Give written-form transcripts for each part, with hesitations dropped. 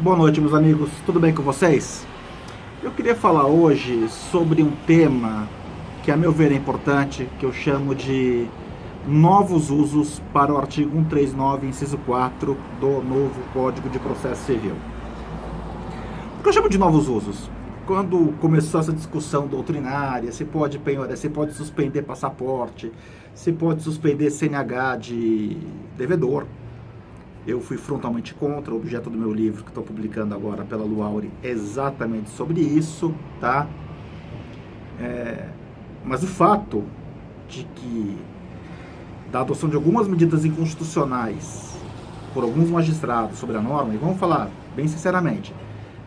Boa noite, meus amigos. Tudo bem com vocês? Eu queria falar hoje sobre um tema que, a meu ver, é importante, que eu chamo de novos usos para o artigo 139, inciso 4 do novo Código de Processo Civil. Por que eu chamo de novos usos? Quando começou essa discussão doutrinária, se pode penhorar, se pode suspender passaporte, se pode suspender CNH de devedor, eu fui frontalmente contra. O objeto do meu livro, que estou publicando agora pela Luauri, é exatamente sobre isso, tá? Mas o fato de que, da adoção de algumas medidas inconstitucionais por alguns magistrados sobre a norma, e vamos falar bem sinceramente,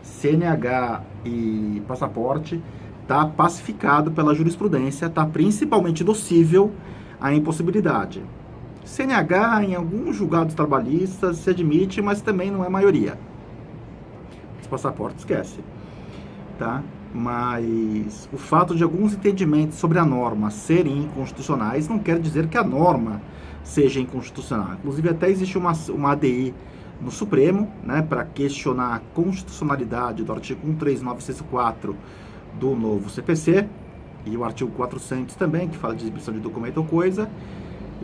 CNH e passaporte está pacificado pela jurisprudência, está principalmente docível à impossibilidade. CNH, em alguns julgados trabalhistas, se admite, mas também não é maioria. Os passaportes, esquece. Tá? Mas o fato de alguns entendimentos sobre a norma serem inconstitucionais não quer dizer que a norma seja inconstitucional. Inclusive, até existe uma ADI no Supremo, né, para questionar a constitucionalidade do artigo 139, inciso 4 do novo CPC, e o artigo 400 também, que fala de exibição de documento ou coisa,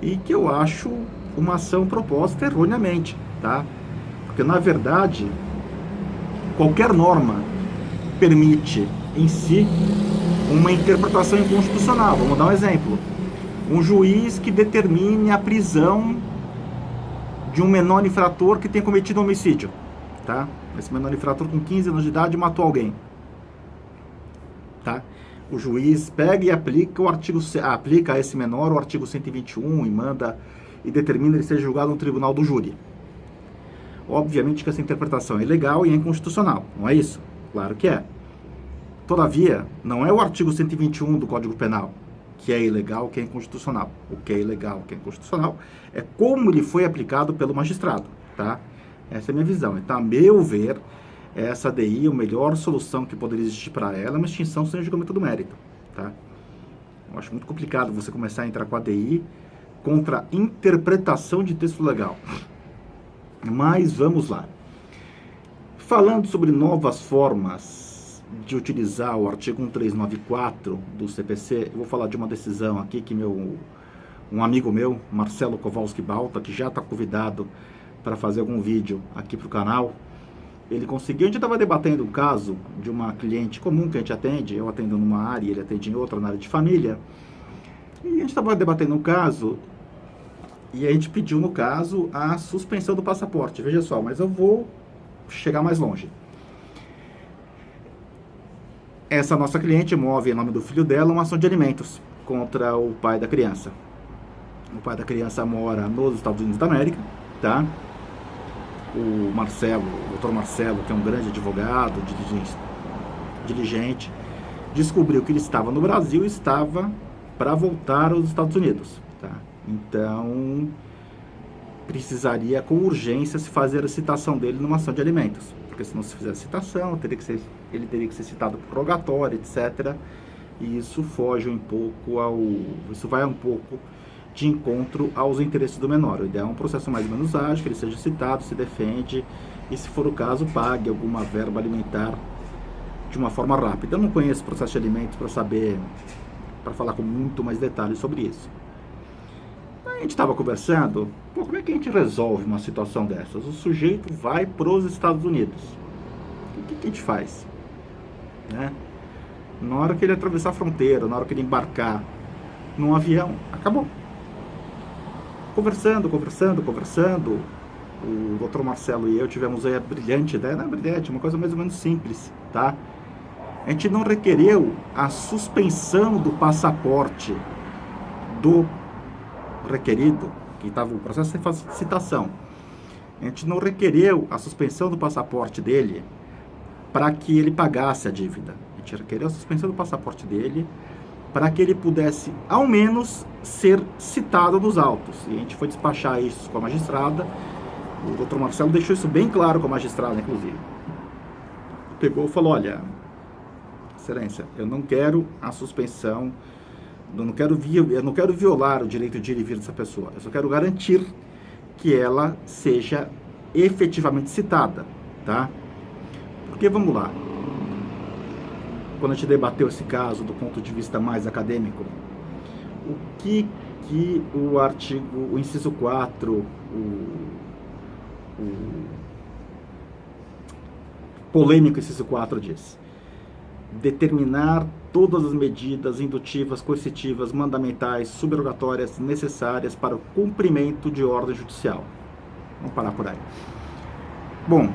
e que eu acho uma ação proposta erroneamente, tá? Porque, na verdade, qualquer norma permite em si uma interpretação inconstitucional. Vamos dar um exemplo. Um juiz que determine a prisão de um menor infrator que tenha cometido homicídio, tá? Esse menor infrator com 15 anos de idade matou alguém, tá? O juiz pega e aplica a esse menor o artigo 121 e manda e determina ele seja julgado no tribunal do júri. Obviamente que essa interpretação é ilegal e é inconstitucional, não é isso? Claro que é. Todavia, não é o artigo 121 do Código Penal que é ilegal, que é inconstitucional. O que é ilegal, o que é inconstitucional, é como ele foi aplicado pelo magistrado, tá? Essa é a minha visão. Então, a meu ver, essa ADI, a melhor solução que poderia existir para ela é uma extinção sem julgamento do mérito, tá? Eu acho muito complicado você começar a entrar com a ADI contra a interpretação de texto legal. Mas vamos lá. Falando sobre novas formas de utilizar o artigo 1394 do CPC, eu vou falar de uma decisão aqui que um amigo meu, Marcelo Kowalski Balta, que já está convidado para fazer algum vídeo aqui para o canal, ele conseguiu. A gente estava debatendo um caso de uma cliente comum que a gente atende, eu atendo numa área e ele atende em outra, na área de família, e a gente estava debatendo um caso e a gente pediu, no caso, a suspensão do passaporte. Veja só, mas eu vou chegar mais longe. Essa nossa cliente move, em nome do filho dela, uma ação de alimentos contra o pai da criança. O pai da criança mora nos Estados Unidos da América, tá? O Marcelo, o doutor Marcelo, que é um grande advogado, diligente, descobriu que ele estava no Brasil e estava para voltar aos Estados Unidos, tá? Então, precisaria com urgência se fazer a citação dele numa ação de alimentos, porque se não se fizer a citação, ele teria que ser citado por rogatório, etc. E isso foge um pouco isso vai um pouco de encontro aos interesses do menor. O ideal é um processo mais ou menos ágil, que ele seja citado, se defende e, se for o caso, pague alguma verba alimentar de uma forma rápida. Eu não conheço o processo de alimentos para falar com muito mais detalhes sobre isso. A gente estava conversando, como é que a gente resolve uma situação dessas? O sujeito vai para os Estados Unidos. O que a gente faz? Né? Na hora que ele atravessar a fronteira, na hora que ele embarcar num avião, acabou. Conversando, o doutor Marcelo e eu tivemos aí a brilhante ideia, não é brilhante, uma coisa mais ou menos simples, tá? A gente não requereu a suspensão do passaporte do requerido, que estava o processo de citação. A gente não requereu a suspensão do passaporte dele para que ele pagasse a dívida. A gente requereu a suspensão do passaporte dele para que ele pudesse, ao menos, ser citado nos autos. E a gente foi despachar isso com a magistrada. O doutor Marcelo deixou isso bem claro com a magistrada, inclusive. Pegou e falou: olha, excelência, eu não quero a suspensão, eu não quero violar o direito de ir e vir dessa pessoa. Eu só quero garantir que ela seja efetivamente citada, tá? Porque, vamos lá, quando a gente debateu esse caso do ponto de vista mais acadêmico, o que o artigo, o inciso 4, o polêmico inciso 4 diz: determinar todas as medidas indutivas, coercitivas, mandamentais, subrogatórias necessárias para o cumprimento de ordem judicial. Vamos parar por aí. Bom,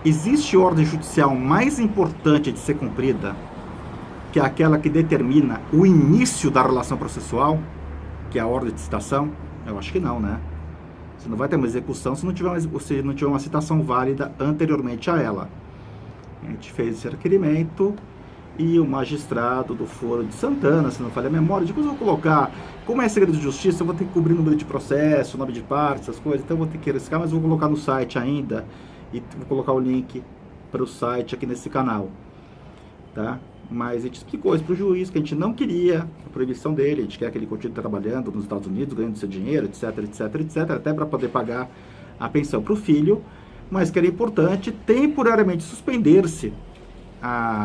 existe ordem judicial mais importante de ser cumprida, que é aquela que determina o início da relação processual, que é a ordem de citação? Eu acho que não, né? Você não vai ter uma execução se não tiver uma citação válida anteriormente a ela. A gente fez esse requerimento e o magistrado do Foro de Santana, se não falha a memória, depois eu vou colocar, como é segredo de justiça, eu vou ter que cobrir o número de processo, nome de parte, essas coisas, então eu vou ter que riscar, mas eu vou colocar no site ainda, e vou colocar o link para o site aqui nesse canal, tá? Mas a gente explicou isso para o juiz, que a gente não queria a proibição dele, a gente quer que ele continue trabalhando nos Estados Unidos, ganhando seu dinheiro, etc, etc, etc, até para poder pagar a pensão para o filho, mas que era importante temporariamente suspender-se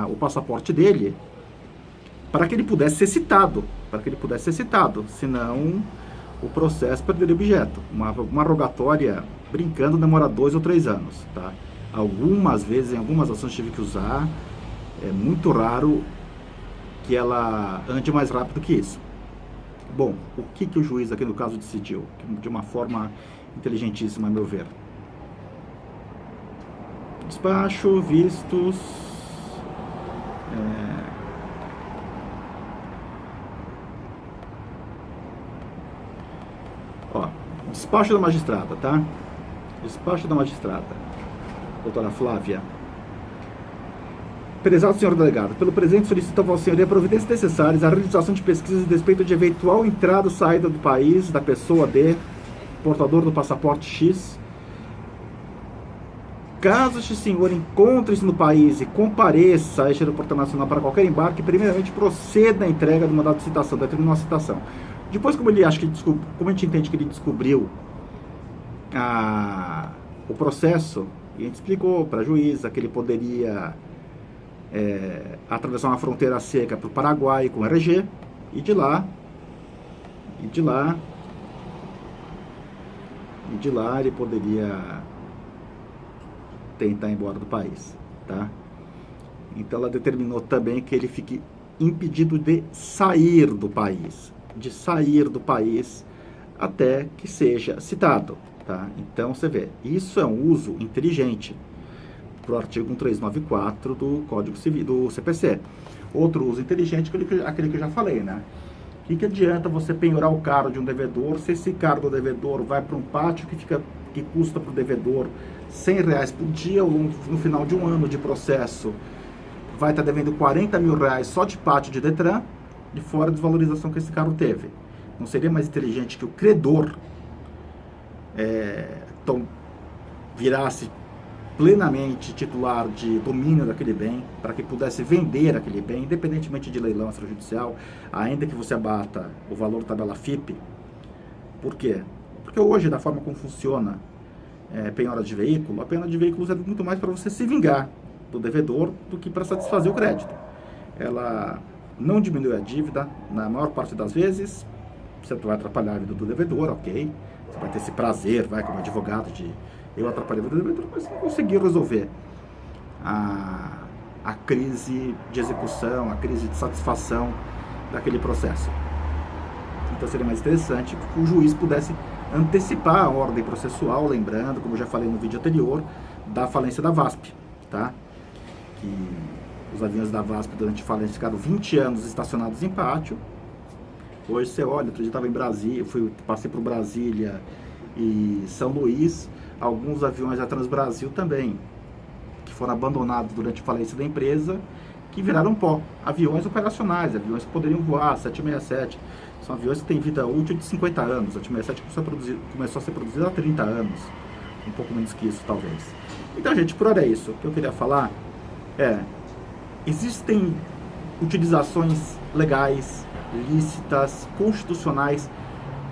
o passaporte dele para que ele pudesse ser citado, senão o processo perderia objeto. Uma rogatória brincando demora 2 ou 3 anos, tá? Algumas vezes, em algumas ações tive que usar, é muito raro que ela ande mais rápido que isso. Bom, o que o juiz aqui no caso decidiu? De uma forma inteligentíssima, a meu ver. Despacho, vistos... Ó, despacho da magistrada, tá? Despacho da magistrada, doutora Flávia. Prezado senhor delegado, pelo presente solicito a vossa senhoria providências necessárias à realização de pesquisas a respeito de eventual entrada ou saída do país da pessoa D, portador do passaporte X. Caso este senhor encontre-se no país e compareça a este aeroporto nacional para qualquer embarque, primeiramente proceda à entrega do mandado de citação, determinou a citação. Depois, como ele acha que como a gente entende que ele descobriu o processo, e a gente explicou para a juíza que ele poderia atravessar uma fronteira seca para o Paraguai com RG, e de lá ele poderia tentar ir embora do país, tá? Então ela determinou também que ele fique impedido de sair do país, até que seja citado, tá? Então você vê, isso é um uso inteligente para o artigo 1394 do Código Civil, do CPC. Outro uso inteligente é aquele que eu já falei, né? O que adianta você penhorar o carro de um devedor se esse carro do devedor vai para um pátio que custa para o devedor R$100 por dia, ou no final de um ano de processo vai estar devendo R$40 mil só de pátio de Detran, e fora a desvalorização que esse carro teve. Não seria mais inteligente que o credor virasse plenamente titular de domínio daquele bem, para que pudesse vender aquele bem, independentemente de leilão extrajudicial, ainda que você abata o valor tabela FIP? Por quê? Porque hoje, da forma como funciona penhora de veículo, a penhora de veículo serve muito mais para você se vingar do devedor do que para satisfazer o crédito. Ela não diminui a dívida, na maior parte das vezes. Você vai atrapalhar a vida do devedor, ok? Você vai ter esse prazer, como advogado, de eu atrapalhei a vida do devedor, mas não conseguiu resolver a crise de execução, a crise de satisfação daquele processo. Então seria mais interessante que o juiz pudesse antecipar a ordem processual, lembrando, como eu já falei no vídeo anterior, da falência da VASP, tá? Que os aviões da VASP durante a falência ficaram 20 anos estacionados em pátio. Hoje você olha, outro dia estava em Brasília, passei por Brasília e São Luís, alguns aviões da Transbrasil também, que foram abandonados durante a falência da empresa, que viraram pó. Aviões operacionais, aviões que poderiam voar, 767, são aviões que têm vida útil de 50 anos, a 767 começou a ser produzida há 30 anos, um pouco menos que isso talvez. Então, gente, por hora é isso. O que eu queria falar existem utilizações legais, lícitas, constitucionais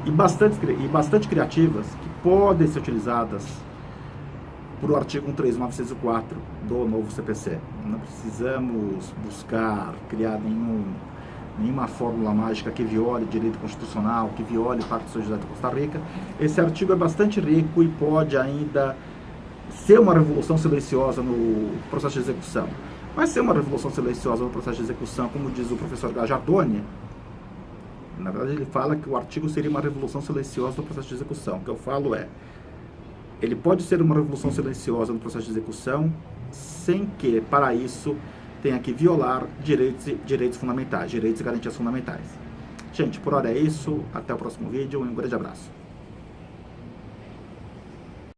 e bastante criativas que podem ser utilizadas para o artigo 13904 do novo CPC. Não precisamos buscar criar nenhuma fórmula mágica que viole direito constitucional, que viole o Pacto de Solidariedade da Costa Rica. Esse artigo é bastante rico e pode ainda ser uma revolução silenciosa no processo de execução. Vai ser uma revolução silenciosa no processo de execução, como diz o professor Gajardoni. Na verdade, ele fala que o artigo seria uma revolução silenciosa no processo de execução. O que eu falo é, ele pode ser uma revolução silenciosa no processo de execução, sem que, para isso, tenha que violar direitos fundamentais, direitos e garantias fundamentais. Gente, por hora é isso. Até o próximo vídeo e um grande abraço.